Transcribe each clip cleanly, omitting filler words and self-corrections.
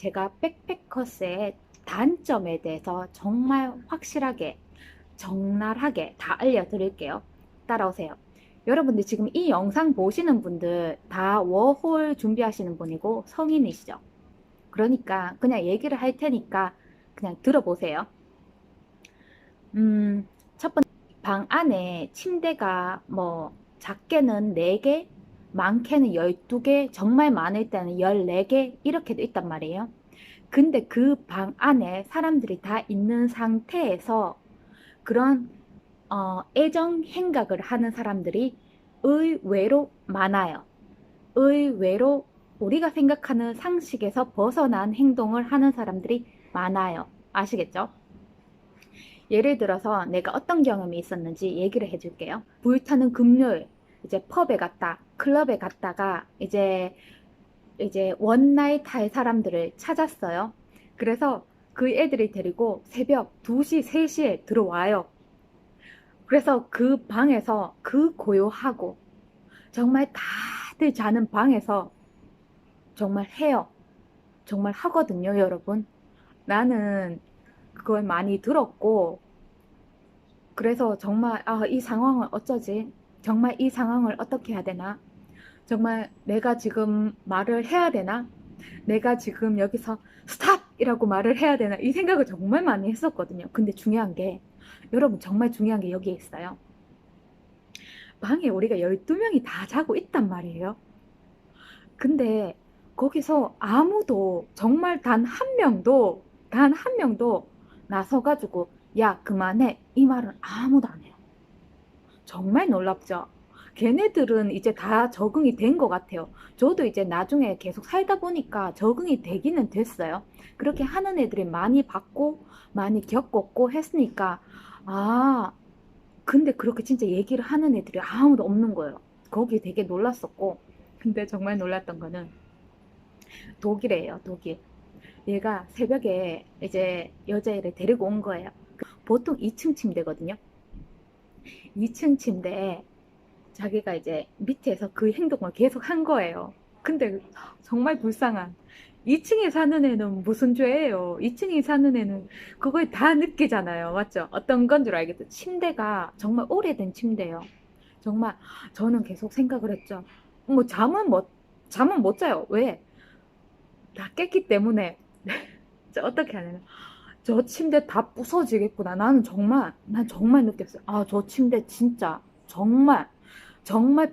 제가 백패커스의 단점에 대해서 정말 확실하게, 적나라하게 다 알려드릴게요. 따라오세요. 여러분들 지금 이 영상 보시는 분들 다 워홀 준비하시는 분이고 성인이시죠? 그러니까 그냥 얘기를 할 테니까 그냥 들어보세요. 첫 번째, 방 안에 침대가 뭐 작게는 4개, 많게는 12개, 정말 많을 때는 14개 이렇게도 있단 말이에요. 근데 그 방 안에 사람들이 다 있는 상태에서 그런 애정 행각을 하는 사람들이 의외로 많아요. 의외로 우리가 생각하는 상식에서 벗어난 행동을 하는 사람들이 많아요. 아시겠죠? 예를 들어서 내가 어떤 경험이 있었는지 얘기를 해줄게요. 불타는 금요일, 이제 펍에 갔다, 클럽에 갔다가 이제 원나잇 할 사람들을 찾았어요. 그래서 그 애들이 데리고 새벽 2시, 3시에 들어와요. 그래서 그 방에서 그 고요하고 정말 다들 자는 방에서 정말 해요. 정말 하거든요, 여러분. 나는 그걸 많이 들었고, 그래서 정말, 이 상황을 어쩌지? 정말 이 상황을 어떻게 해야 되나? 정말 내가 지금 말을 해야 되나? 내가 지금 여기서 스탑! 이라고 말을 해야 되나? 이 생각을 정말 많이 했었거든요. 근데 중요한 게, 여러분 정말 중요한 게 여기에 있어요. 방에 우리가 12명이 다 자고 있단 말이에요. 근데 거기서 아무도 정말 단 한 명도 나서가지고 야 그만해 이 말은 아무도 안 해요. 정말 놀랍죠. 걔네들은 이제 다 적응이 된 것 같아요. 저도 이제 나중에 계속 살다 보니까 적응이 되기는 됐어요. 그렇게 하는 애들이 많이 봤고 많이 겪었고 했으니까 아 근데 그렇게 진짜 얘기를 하는 애들이 아무도 없는 거예요. 거기 되게 놀랐었고 근데 정말 놀랐던 거는 독일이에요, 독일. 얘가 새벽에 이제 여자애를 데리고 온 거예요. 보통 2층 침대거든요. 2층 침대에 자기가 이제 밑에서 그 행동을 계속 한 거예요. 근데 정말 불쌍한 2층에 사는 애는 무슨 죄예요? 2층에 사는 애는 그걸 다 느끼잖아요. 맞죠? 어떤 건 줄 알겠죠? 침대가 정말 오래된 침대예요. 정말 저는 계속 생각을 했죠. 뭐 잠은 못 자요. 왜? 다 깼기 때문에 어떻게 하냐. 저 침대 다 부서지겠구나. 난 정말 느꼈어요. 저 침대 진짜 정말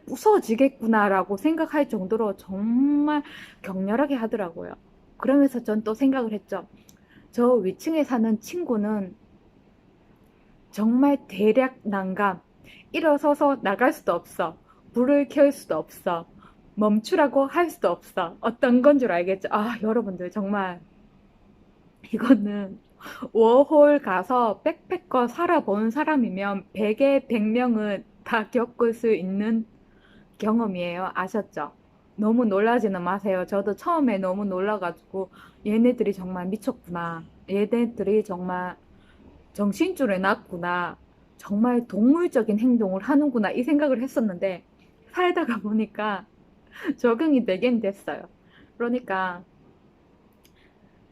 부서지겠구나라고 생각할 정도로 정말 격렬하게 하더라고요. 그러면서 전 또 생각을 했죠. 저 위층에 사는 친구는 정말 대략 난감. 일어서서 나갈 수도 없어. 불을 켤 수도 없어. 멈추라고 할 수도 없어. 어떤 건 줄 알겠죠? 여러분들 정말 이거는 워홀 가서 백패커 살아본 사람이면 100에 100명은 다 겪을 수 있는 경험이에요. 아셨죠? 너무 놀라지는 마세요. 저도 처음에 너무 놀라가지고 얘네들이 정말 미쳤구나. 얘네들이 정말 정신줄을 놨구나. 정말 동물적인 행동을 하는구나. 이 생각을 했었는데 살다가 보니까 적응이 되긴 됐어요. 그러니까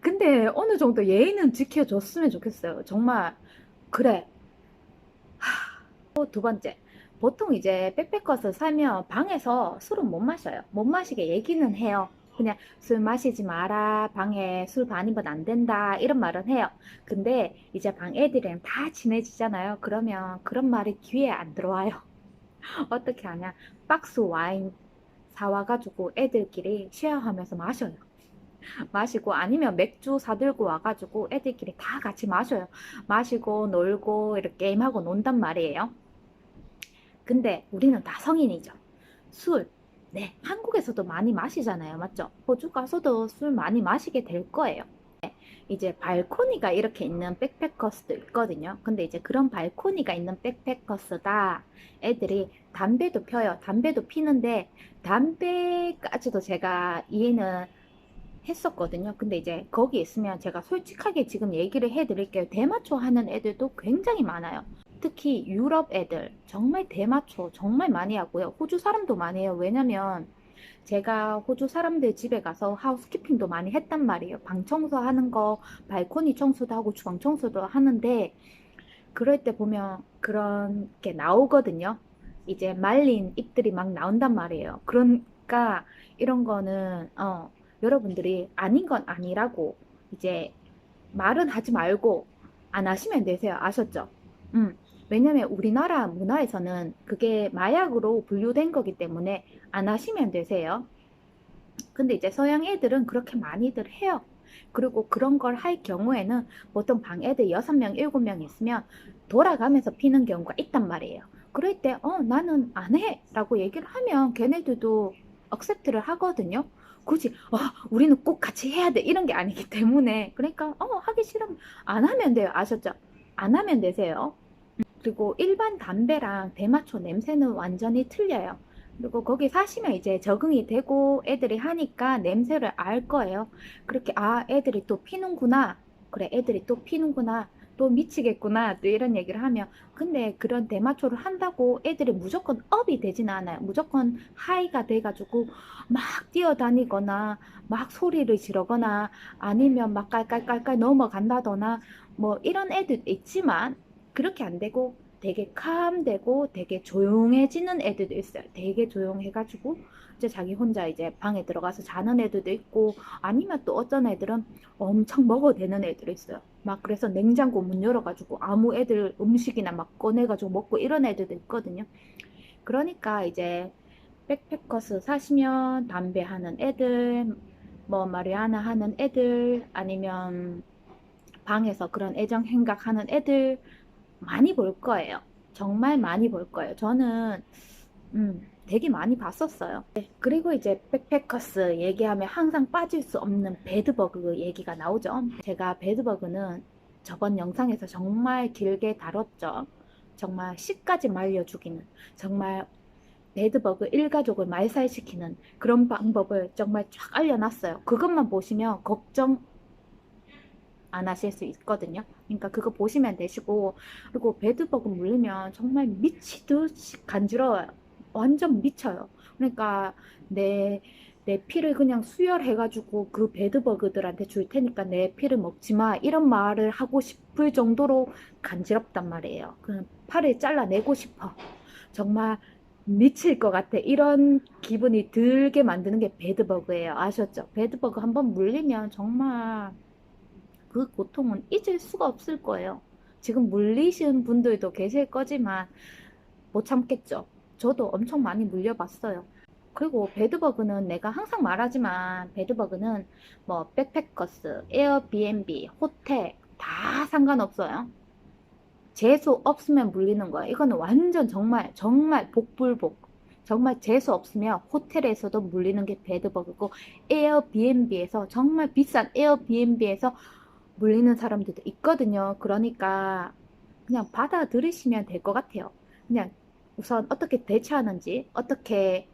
근데 어느 정도 예의는 지켜줬으면 좋겠어요. 정말 그래. 또 두 번째. 보통 이제 백패커스 살면 방에서 술은 못 마셔요. 못 마시게 얘기는 해요. 그냥 술 마시지 마라. 방에 술 반입은 안 된다. 이런 말은 해요. 근데 이제 방 애들이랑 다 친해지잖아요. 그러면 그런 말이 귀에 안 들어와요. 어떻게 하냐. 박스 와인 사와가지고 애들끼리 쉐어하면서 마셔요. 마시고 아니면 맥주 사들고 와가지고 애들끼리 다 같이 마셔요. 마시고 놀고 이렇게 게임하고 논단 말이에요. 근데 우리는 다 성인이죠. 술. 네, 한국에서도 많이 마시잖아요. 맞죠? 호주 가서도 술 많이 마시게 될 거예요. 이제 발코니가 이렇게 있는 백패커스도 있거든요. 근데 이제 그런 발코니가 있는 백패커스다. 애들이 담배도 펴요. 담배도 피는데 담배까지도 제가 이해는 했었거든요. 근데 이제 거기 있으면 제가 솔직하게 지금 얘기를 해드릴게요. 대마초 하는 애들도 굉장히 많아요. 특히 유럽 애들 정말 대마초 정말 많이 하고요. 호주 사람도 많이 해요. 왜냐면 제가 호주 사람들 집에 가서 하우스키핑도 많이 했단 말이에요. 방 청소하는 거, 발코니 청소도 하고 주방 청소도 하는데 그럴 때 보면 그런 게 나오거든요. 이제 말린 잎들이 막 나온단 말이에요. 그러니까 이런 거는 여러분들이 아닌 건 아니라고 이제 말은 하지 말고 안 하시면 되세요. 아셨죠? 음. 왜냐면 우리나라 문화에서는 그게 마약으로 분류된 거기 때문에 안 하시면 되세요. 근데 이제 서양 애들은 그렇게 많이들 해요. 그리고 그런 걸 할 경우에는 보통 방 애들 6명, 7명 있으면 돌아가면서 피는 경우가 있단 말이에요. 그럴 때, 나는 안 해! 라고 얘기를 하면 걔네들도 억셉트를 하거든요. 굳이, 우리는 꼭 같이 해야 돼! 이런 게 아니기 때문에. 그러니까, 하기 싫으면 안 하면 돼요. 아셨죠? 안 하면 되세요. 그리고 일반 담배랑 대마초 냄새는 완전히 틀려요. 그리고 거기 사시면 이제 적응이 되고 애들이 하니까 냄새를 알 거예요. 그렇게, 애들이 또 피는구나. 그래, 애들이 또 피는구나. 또 미치겠구나. 또 이런 얘기를 하면. 근데 그런 대마초를 한다고 애들이 무조건 업이 되지는 않아요. 무조건 하이가 돼가지고 막 뛰어다니거나 막 소리를 지르거나 아니면 막 깔깔깔깔 넘어간다거나 뭐 이런 애들 있지만 그렇게 안 되고 되게 캄되고 되게 조용해지는 애들도 있어요. 되게 조용해가지고 이제 자기 혼자 이제 방에 들어가서 자는 애들도 있고 아니면 또 어떤 애들은 엄청 먹어대는 애들이 있어요. 막 그래서 냉장고 문 열어가지고 아무 애들 음식이나 막 꺼내가지고 먹고 이런 애들도 있거든요. 그러니까 이제 백패커스 사시면 담배 하는 애들, 뭐 마리아나 하는 애들, 아니면 방에서 그런 애정 행각하는 애들 많이 볼 거예요. 정말 많이 볼 거예요. 저는 되게 많이 봤었어요. 네, 그리고 이제 백패커스 얘기하면 항상 빠질 수 없는 배드버그 얘기가 나오죠. 제가 배드버그는 저번 영상에서 정말 길게 다뤘죠. 정말 씨까지 말려 죽이는 정말 배드버그 일가족을 말살시키는 그런 방법을 정말 쫙 알려놨어요. 그것만 보시면 걱정 안 하실 수 있거든요. 그러니까 그거 보시면 되시고 그리고 배드버그 물리면 정말 미치듯이 간지러워요. 완전 미쳐요. 그러니까 내 피를 그냥 수혈해가지고 그 배드버그들한테 줄 테니까 내 피를 먹지 마 이런 말을 하고 싶을 정도로 간지럽단 말이에요. 그냥 팔을 잘라내고 싶어. 정말 미칠 것 같아. 이런 기분이 들게 만드는 게 배드버그예요. 아셨죠? 배드버그 한번 물리면 정말 그 고통은 잊을 수가 없을 거예요. 지금 물리신 분들도 계실 거지만 못 참겠죠. 저도 엄청 많이 물려봤어요. 그리고 배드버그는 내가 항상 말하지만 배드버그는 뭐 백패커스, 에어비앤비, 호텔 다 상관없어요. 재수 없으면 물리는 거야. 이거는 완전 정말 정말 복불복. 정말 재수 없으면 호텔에서도 물리는 게 배드버그고 에어비앤비에서 정말 비싼 에어비앤비에서 물리는 사람들도 있거든요. 그러니까 그냥 받아들이시면 될 것 같아요. 그냥 우선 어떻게 대처하는지, 어떻게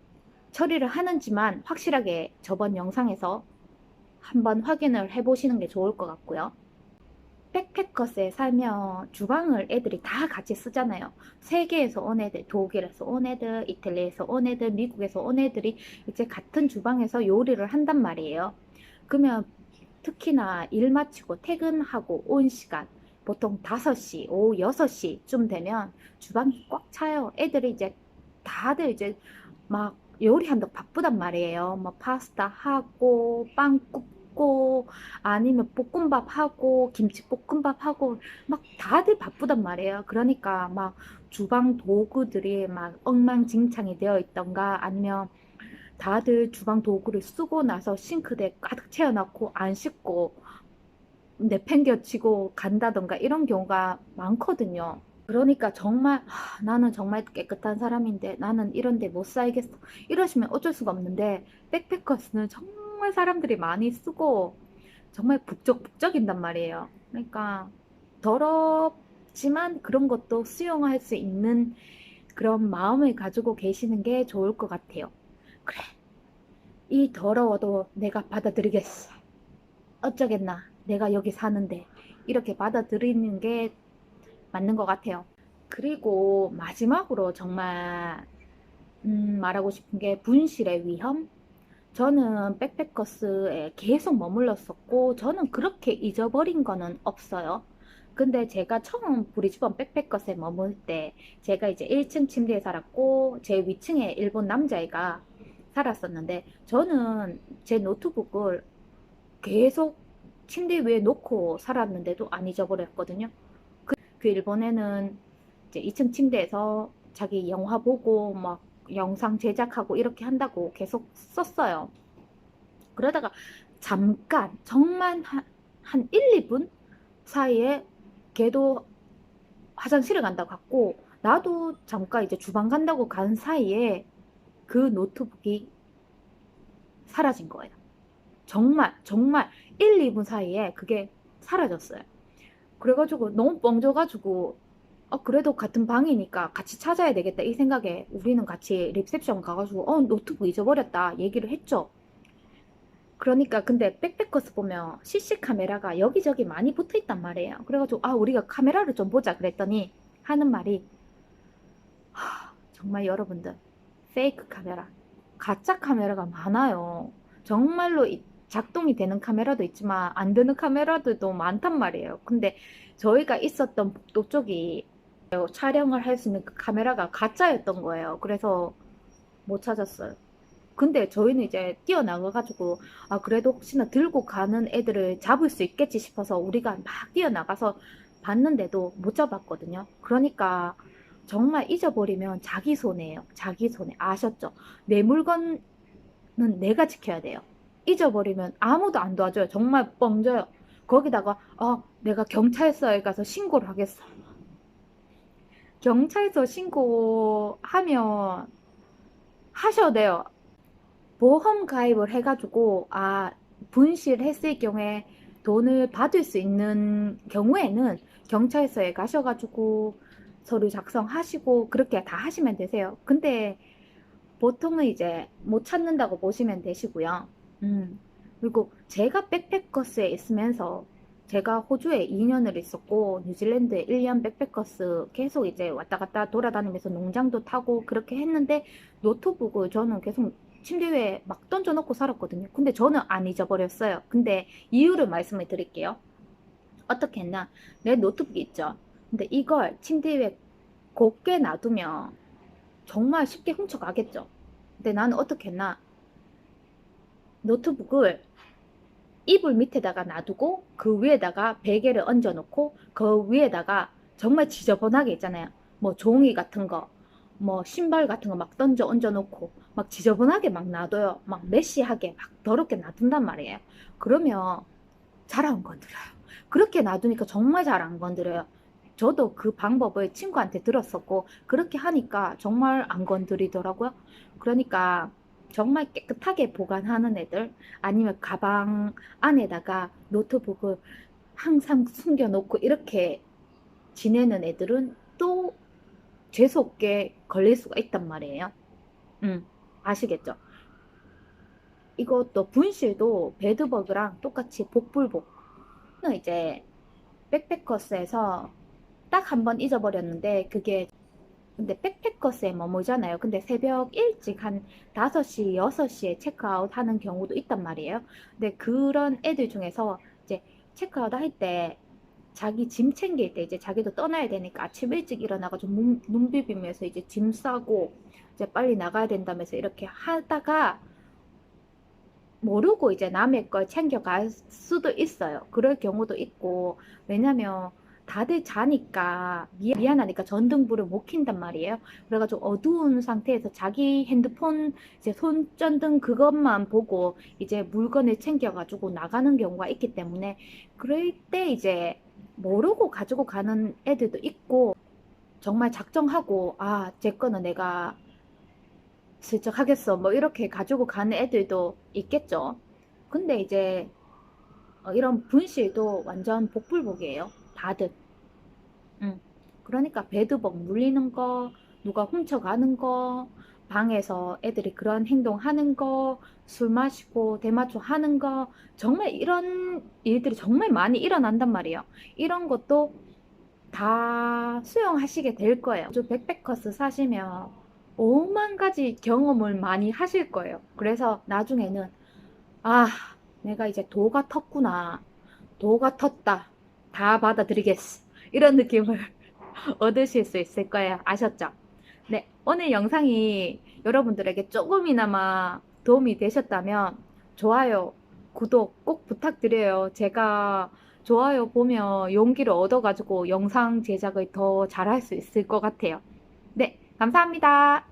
처리를 하는지만 확실하게 저번 영상에서 한번 확인을 해보시는 게 좋을 것 같고요. 백패커스에 살면 주방을 애들이 다 같이 쓰잖아요. 세계에서 온 애들, 독일에서 온 애들, 이탈리아에서 온 애들, 미국에서 온 애들이 이제 같은 주방에서 요리를 한단 말이에요. 그러면 특히나 일 마치고 퇴근하고 온 시간 보통 5시, 오후 6시쯤 되면 주방이 꽉 차요. 애들이 이제 다들 이제 막 요리한다고 바쁘단 말이에요. 뭐 파스타 하고 빵 굽고 아니면 볶음밥 하고 김치볶음밥 하고 막 다들 바쁘단 말이에요. 그러니까 막 주방 도구들이 막 엉망진창이 되어 있던가 아니면 다들 주방 도구를 쓰고 나서 싱크대에 가득 채워놓고 안 씻고 내팽겨치고 간다던가 이런 경우가 많거든요. 그러니까 정말 나는 정말 깨끗한 사람인데 나는 이런 데 못 살겠어 이러시면 어쩔 수가 없는데 백패커스는 정말 사람들이 많이 쓰고 정말 북적북적인단 말이에요. 그러니까 더럽지만 그런 것도 수용할 수 있는 그런 마음을 가지고 계시는 게 좋을 것 같아요. 그래, 이 더러워도 내가 받아들이겠어. 어쩌겠나. 내가 여기 사는데. 이렇게 받아들이는 게 맞는 것 같아요. 그리고 마지막으로 정말 말하고 싶은 게 분실의 위험? 저는 백패커스에 계속 머물렀었고, 저는 그렇게 잊어버린 거는 없어요. 근데 제가 처음 브리즈번 백패커스에 머물 때, 제가 이제 1층 침대에 살았고, 제 위층에 일본 남자애가 살았었는데, 저는 제 노트북을 계속 침대 위에 놓고 살았는데도 안 잊어버렸거든요. 그 일본에는 이제 2층 침대에서 자기 영화 보고 막 영상 제작하고 이렇게 한다고 계속 썼어요. 그러다가 잠깐 정말 한 1, 2분 사이에 걔도 화장실을 간다고 갔고 나도 잠깐 이제 주방 간다고 간 사이에 그 노트북이 사라진 거예요. 정말 정말 1, 2분 사이에 그게 사라졌어요. 그래가지고 너무 뻥져가지고 그래도 같은 방이니까 같이 찾아야 되겠다 이 생각에 우리는 같이 리셉션 가가지고 노트북 잊어버렸다 얘기를 했죠. 그러니까 근데 백패커스 보면 CC 카메라가 여기저기 많이 붙어 있단 말이에요. 그래가지고 우리가 카메라를 좀 보자 그랬더니 하는 말이 정말 여러분들 페이크 카메라 가짜 카메라가 많아요. 정말로 작동이 되는 카메라도 있지만 안 되는 카메라들도 많단 말이에요. 근데 저희가 있었던 복도 쪽이 촬영을 할 수 있는 그 카메라가 가짜였던 거예요. 그래서 못 찾았어요. 근데 저희는 이제 뛰어나가가지고 그래도 혹시나 들고 가는 애들을 잡을 수 있겠지 싶어서 우리가 막 뛰어나가서 봤는데도 못 잡았거든요. 그러니까 정말 잊어버리면 자기 손해예요. 자기 손해. 아셨죠? 내 물건은 내가 지켜야 돼요. 잊어버리면 아무도 안 도와줘요. 정말 뻥져요. 거기다가 내가 경찰서에 가서 신고를 하겠어. 경찰서 신고하면 하셔야 돼요. 보험 가입을 해가지고 분실했을 경우에 돈을 받을 수 있는 경우에는 경찰서에 가셔가지고 서류 작성하시고 그렇게 다 하시면 되세요. 근데 보통은 이제 못 찾는다고 보시면 되시고요. 그리고 제가 백패커스에 있으면서 제가 호주에 2년을 있었고 뉴질랜드에 1년 백패커스 계속 이제 왔다 갔다 돌아다니면서 농장도 타고 그렇게 했는데 노트북을 저는 계속 침대 위에 막 던져놓고 살았거든요. 근데 저는 안 잊어버렸어요. 근데 이유를 말씀을 드릴게요. 어떻게 했나? 내 노트북 있죠. 근데 이걸 침대 위에 곱게 놔두면 정말 쉽게 훔쳐가겠죠. 근데 나는 어떻게 했나? 노트북을 이불 밑에다가 놔두고 그 위에다가 베개를 얹어 놓고 그 위에다가 정말 지저분하게 있잖아요. 뭐 종이 같은 거, 뭐 신발 같은 거 막 던져 얹어 놓고 막 지저분하게 막 놔둬요. 막 메시하게 막 더럽게 놔둔단 말이에요. 그러면 잘 안 건드려요. 그렇게 놔두니까 정말 잘 안 건드려요. 저도 그 방법을 친구한테 들었었고 그렇게 하니까 정말 안 건드리더라고요. 그러니까 정말 깨끗하게 보관하는 애들 아니면 가방 안에다가 노트북을 항상 숨겨놓고 이렇게 지내는 애들은 또 재수없게 걸릴 수가 있단 말이에요. 아시겠죠? 이것도 분실도 배드버그랑 똑같이 복불복. 이제 백패커스에서 딱 한 번 잊어버렸는데 그게 근데 백패커스에 머물잖아요. 근데 새벽 일찍 한 5시, 6시에 체크아웃 하는 경우도 있단 말이에요. 근데 그런 애들 중에서 이제 체크아웃 할 때 자기 짐 챙길 때 이제 자기도 떠나야 되니까 아침 일찍 일어나가지고 눈 비비면서 이제 짐 싸고 이제 빨리 나가야 된다면서 이렇게 하다가 모르고 이제 남의 걸 챙겨갈 수도 있어요. 그럴 경우도 있고, 왜냐면 다들 자니까 미안하니까 전등불을 못 킨단 말이에요. 그래가지고 어두운 상태에서 자기 핸드폰 이제 손전등 그것만 보고 이제 물건을 챙겨가지고 나가는 경우가 있기 때문에 그럴 때 이제 모르고 가지고 가는 애들도 있고 정말 작정하고 제 거는 내가 슬쩍 하겠어. 뭐 이렇게 가지고 가는 애들도 있겠죠. 근데 이제 이런 분실도 완전 복불복이에요. 다들. 응. 그러니까 배드복 물리는 거, 누가 훔쳐가는 거, 방에서 애들이 그런 행동 하는 거, 술 마시고 대마초 하는 거, 정말 이런 일들이 정말 많이 일어난단 말이에요. 이런 것도 다 수용하시게 될 거예요. 백패커스 사시면 오만 가지 경험을 많이 하실 거예요. 그래서 나중에는, 아, 내가 이제 도가 텄구나. 도가 텄다. 다 받아들이겠어. 이런 느낌을 얻으실 수 있을 거예요. 아셨죠? 네, 오늘 영상이 여러분들에게 조금이나마 도움이 되셨다면 좋아요, 구독 꼭 부탁드려요. 제가 좋아요 보면 용기를 얻어가지고 영상 제작을 더 잘할 수 있을 것 같아요. 네, 감사합니다.